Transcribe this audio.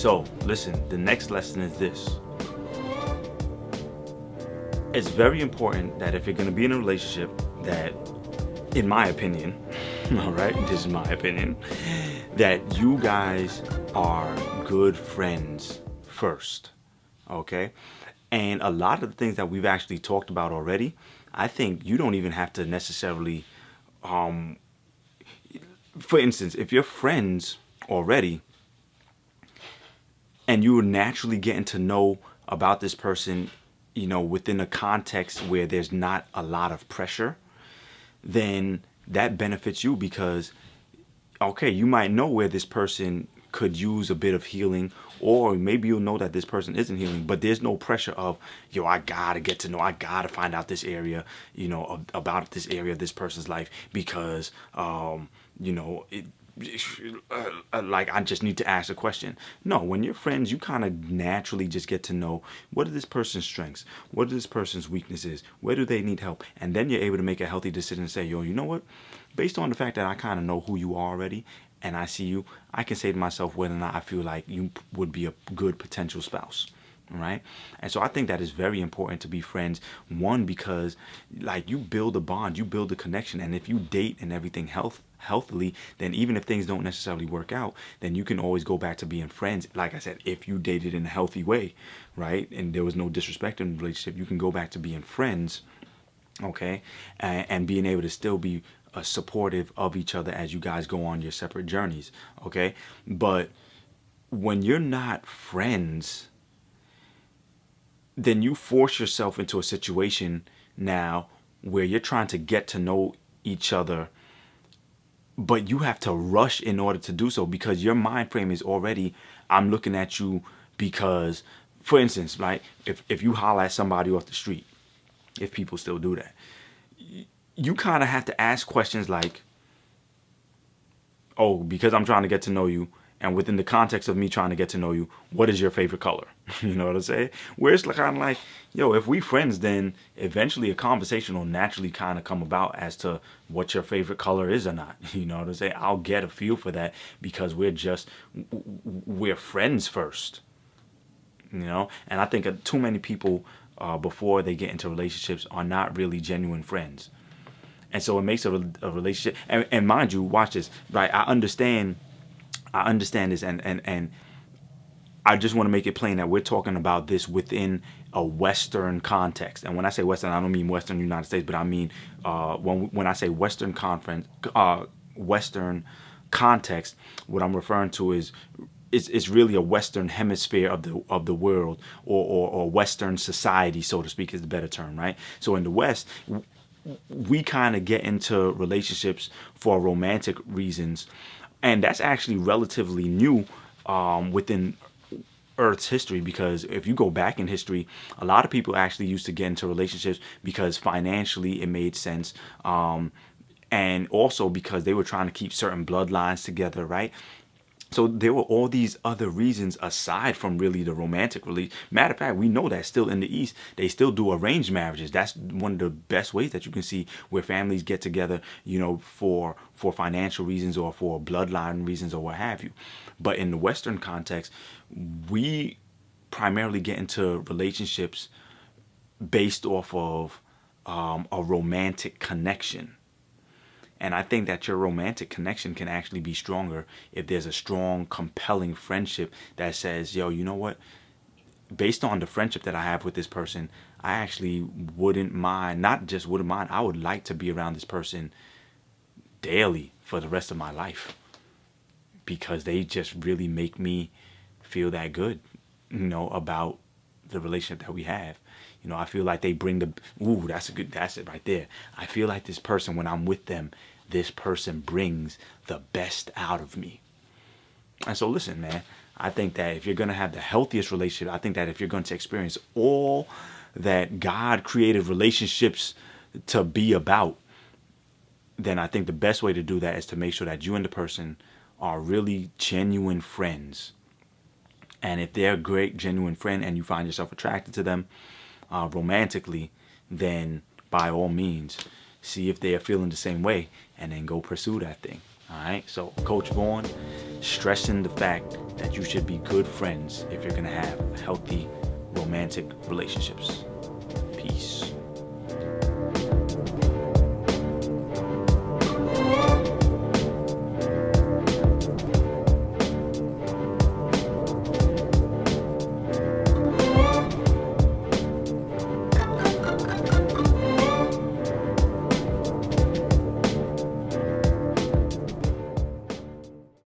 So listen, the next lesson is this. It's very important that if you're going to be in a relationship, that, in my opinion, all right, this is my opinion, that you guys are good friends first, okay? And a lot of the things that we've actually talked about already, I think you don't even have to necessarily, for instance, if you're friends already and you're naturally getting to know about this person, within a context where there's not a lot of pressure, then that benefits you because, okay, you might know where this person could use a bit of healing, or maybe you'll know that this person isn't healing, but there's no pressure of, I gotta get to know, I gotta find out this area, about this area of this person's life because, like I just need to ask a question. No, when you're friends, you kind of naturally just get to know what are this person's strengths, what are this person's weaknesses, where do they need help, and then you're able to make a healthy decision and say, you know what? Based on the fact that I kind of know who you are already, and I see you, I can say to myself whether or not I feel like you would be a good potential spouse. Right? And so I think that is very important to be friends. One, because like you build a bond, you build a connection, and if you date and everything healthily, then even if things don't necessarily work out, then you can always go back to being friends. Like I said, if you dated in a healthy way, right, and there was no disrespect in the relationship, you can go back to being friends, okay, and being able to still be supportive of each other as you guys go on your separate journeys, okay. But when you're not friends, then you force yourself into a situation now where you're trying to get to know each other, but you have to rush in order to do so because your mind frame is already, I'm looking at you because, for instance, right, if you holler at somebody off the street, if people still do that, you kind of have to ask questions like, oh, because I'm trying to get to know you, and within the context of me trying to get to know you, what is your favorite color? You know what I'm saying? Where it's kind of like, if we friends, then eventually a conversation will naturally kind of come about as to what your favorite color is or not. You know what I'm saying? I'll get a feel for that because we're friends first. And I think too many people before they get into relationships are not really genuine friends. And so it makes a relationship, and mind you, watch this, right? I understand this, and I just want to make it plain that we're talking about this within a Western context. And when I say Western, I don't mean Western United States, but I mean when I say Western context, what I'm referring to is it's really a Western hemisphere of the world, or Western society, so to speak, is the better term, right? So in the West, we kind of get into relationships for romantic reasons, and that's actually relatively new within Earth's history, because if you go back in history, a lot of people actually used to get into relationships because financially it made sense, and also because they were trying to keep certain bloodlines together, right? So there were all these other reasons aside from really the romantic release. Matter of fact, we know that still in the East, they still do arranged marriages. That's one of the best ways that you can see where families get together, for financial reasons or for bloodline reasons or what have you. But in the Western context, we primarily get into relationships based off of a romantic connection. And I think that your romantic connection can actually be stronger if there's a strong, compelling friendship that says, you know what? Based on the friendship that I have with this person, I actually wouldn't mind, not just wouldn't mind, I would like to be around this person daily for the rest of my life because they just really make me feel that good, about the relationship that we have. I feel like they bring that's it right there. I feel like this person, when I'm with them, this person brings the best out of me. And so listen, man, I think that if you're going to have the healthiest relationship, I think that if you're going to experience all that God created relationships to be about, then I think the best way to do that is to make sure that you and the person are really genuine friends. And if they're a great, genuine friend and you find yourself attracted to them romantically, then by all means, see if they are feeling the same way and then go pursue that thing. All right. So Coach Vaughn stressing the fact that you should be good friends if you're going to have healthy romantic relationships. Peace.